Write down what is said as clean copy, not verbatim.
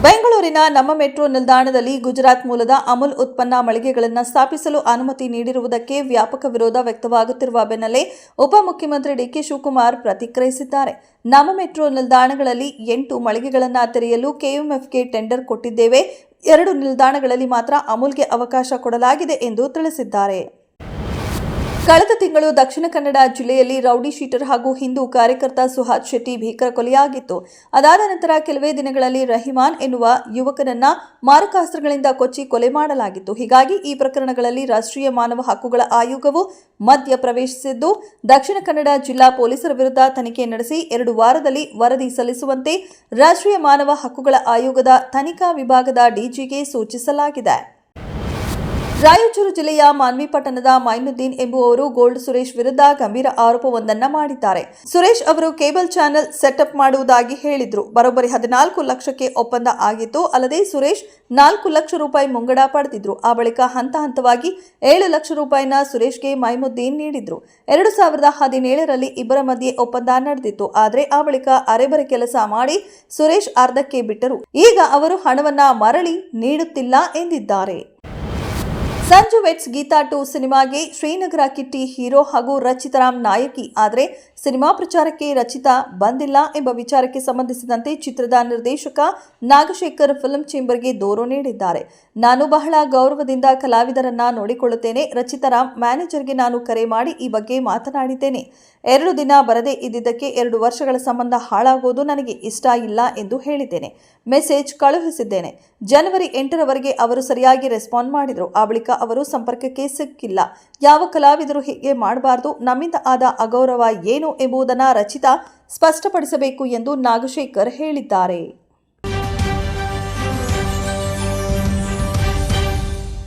ಬೆಂಗಳೂರಿನ ನಮ್ಮ ಮೆಟ್ರೋ ನಿಲ್ದಾಣದಲ್ಲಿ ಗುಜರಾತ್ ಮೂಲದ ಅಮೂಲ್ ಉತ್ಪನ್ನ ಮಳಿಗೆಗಳನ್ನು ಸ್ಥಾಪಿಸಲು ಅನುಮತಿ ನೀಡಿರುವುದಕ್ಕೆ ವ್ಯಾಪಕ ವಿರೋಧ ವ್ಯಕ್ತವಾಗುತ್ತಿರುವ ಬೆನ್ನಲ್ಲೇ ಉಪಮುಖ್ಯಮಂತ್ರಿ ಡಿಕೆ ಶಿವಕುಮಾರ್ ಪ್ರತಿಕ್ರಿಯಿಸಿದ್ದಾರೆ. ನಮ್ಮ ಮೆಟ್ರೋ ನಿಲ್ದಾಣಗಳಲ್ಲಿ 8 ಮಳಿಗೆಗಳನ್ನು ತೆರೆಯಲು ಕೆಎಂಎಫ್ಗೆ ಟೆಂಡರ್ ಕೊಟ್ಟಿದ್ದೇವೆ. 2 ನಿಲ್ದಾಣಗಳಲ್ಲಿ ಮಾತ್ರ ಅಮೂಲ್ಗೆ ಅವಕಾಶ ಕೊಡಲಾಗಿದೆ ಎಂದು ತಿಳಿಸಿದ್ದಾರೆ. ಕಳೆದ ತಿಂಗಳು ದಕ್ಷಿಣ ಕನ್ನಡ ಜಿಲ್ಲೆಯಲ್ಲಿ ರೌಡಿ ಶೀಟರ್ ಹಾಗೂ ಹಿಂದೂ ಕಾರ್ಯಕರ್ತ ಸುಹಾಸ್ ಶೆಟ್ಟಿ ಭೀಕರ ಕೊಲೆಯಾಗಿತ್ತು. ಅದಾದ ನಂತರ ಕೆಲವೇ ದಿನಗಳಲ್ಲಿ ರಹಿಮಾನ್ ಎನ್ನುವ ಯುವಕನನ್ನ ಮಾರಕಾಸ್ತ್ರಗಳಿಂದ ಕೊಚ್ಚಿ ಕೊಲೆ ಮಾಡಲಾಗಿತ್ತು. ಹೀಗಾಗಿ ಈ ಪ್ರಕರಣಗಳಲ್ಲಿ ರಾಷ್ಟ್ರೀಯ ಮಾನವ ಹಕ್ಕುಗಳ ಆಯೋಗವು ಮಧ್ಯ ಪ್ರವೇಶಿಸಿದ್ದು, ದಕ್ಷಿಣ ಕನ್ನಡ ಜಿಲ್ಲಾ ಪೊಲೀಸರ ವಿರುದ್ಧ ತನಿಖೆ ನಡೆಸಿ 2 ವಾರದಲ್ಲಿ ವರದಿ ಸಲ್ಲಿಸುವಂತೆ ರಾಷ್ಟ್ರೀಯ ಮಾನವ ಹಕ್ಕುಗಳ ಆಯೋಗದ ತನಿಖಾ ವಿಭಾಗದ ಡಿಜಿಗೆ ಸೂಚಿಸಲಾಗಿದೆ. ರಾಯಚೂರು ಜಿಲ್ಲೆಯ ಮಾನ್ವಿ ಪಟ್ಟಣದ ಮೈನುದ್ದೀನ್ ಎಂಬುವವರು ಗೋಲ್ಡ್ ಸುರೇಶ್ ವಿರುದ್ಧ ಗಂಭೀರ ಆರೋಪವೊಂದನ್ನ ಮಾಡಿದ್ದಾರೆ. ಸುರೇಶ್ ಅವರು ಕೇಬಲ್ ಚಾನೆಲ್ ಸೆಟಪ್ ಮಾಡುವುದಾಗಿ ಹೇಳಿದ್ರು. ಬರೋಬ್ಬರಿ 14 ಲಕ್ಷಕ್ಕೆ ಒಪ್ಪಂದ ಆಗಿತ್ತು. ಅಲ್ಲದೆ ಸುರೇಶ್ 4 ಲಕ್ಷ ರೂಪಾಯಿ ಮುಂಗಡ ಪಡೆದಿದ್ರು. ಆ ಬಳಿಕ ಹಂತ ಹಂತವಾಗಿ 7 ಲಕ್ಷ ರೂಪಾಯಿನ ಸುರೇಶ್ಗೆ ಮೈನುದ್ದೀನ್ ನೀಡಿದ್ರು. 2017ರಲ್ಲಿ ಇಬ್ಬರ ಮಧ್ಯೆ ಒಪ್ಪಂದ ನಡೆದಿತ್ತು. ಆದರೆ ಆ ಬಳಿಕ ಅರೆಬರೆ ಕೆಲಸ ಮಾಡಿ ಸುರೇಶ್ ಅರ್ಧಕ್ಕೆ ಬಿಟ್ಟರು. ಈಗ ಅವರು ಹಣವನ್ನ ಮರಳಿ ನೀಡುತ್ತಿಲ್ಲ ಎಂದಿದ್ದಾರೆ. ಸಂಜು ವೆಟ್ಸ್ ಗೀತಾ 2 ಸಿನಿಮಾಗೆ ಶ್ರೀನಗರ ಕಿಟ್ಟಿ ಹೀರೋ ಹಾಗೂ ರಚಿತಾರಾಮ್ ನಾಯಕಿ. ಆದರೆ ಸಿನಿಮಾ ಪ್ರಚಾರಕ್ಕೆ ರಚಿತಾ ಬಂದಿಲ್ಲ ಎಂಬ ವಿಚಾರಕ್ಕೆ ಸಂಬಂಧಿಸಿದಂತೆ ಚಿತ್ರದ ನಿರ್ದೇಶಕ ನಾಗಶೇಖರ್ ಫಿಲ್ಮ್ ಚೇಂಬರ್ಗೆ ದೂರು ನೀಡಿದ್ದಾರೆ. ನಾನು ಬಹಳ ಗೌರವದಿಂದ ಕಲಾವಿದರನ್ನ ನೋಡಿಕೊಳ್ಳುತ್ತೇನೆ. ರಚಿತಾರಾಮ್ ಮ್ಯಾನೇಜರ್ಗೆ ನಾನು ಕರೆ ಮಾಡಿ ಈ ಬಗ್ಗೆ ಮಾತನಾಡಿದ್ದೇನೆ. 2 ದಿನ ಬರದೇ ಇದ್ದಿದ್ದಕ್ಕೆ 2 ವರ್ಷಗಳ ಸಂಬಂಧ ಹಾಳಾಗೋದು ನನಗೆ ಇಷ್ಟ ಇಲ್ಲ ಎಂದು ಹೇಳಿದ್ದೇನೆ. ಮೆಸೇಜ್ ಕಳುಹಿಸಿದ್ದೇನೆ. ಜನವರಿ 8ರವರೆಗೆ ಅವರು ಸರಿಯಾಗಿ ರೆಸ್ಪಾಂಡ್ ಮಾಡಿದರು. ಆ ಬಳಿಕ ಅವರು ಸಂಪರ್ಕಕ್ಕೆ ಸಿಕ್ಕಿಲ್ಲ. ಯಾವ ಕಲಾವಿದರು ಹೀಗೆ ಮಾಡಬಾರದು. ನಮ್ಮಿಂದ ಆದ ಅಗೌರವ ಏನು ಎಂಬುದನ್ನು ರಚಿತಾ ಸ್ಪಷ್ಟಪಡಿಸಬೇಕು ಎಂದು ನಾಗಶೇಖರ್ ಹೇಳಿದ್ದಾರೆ.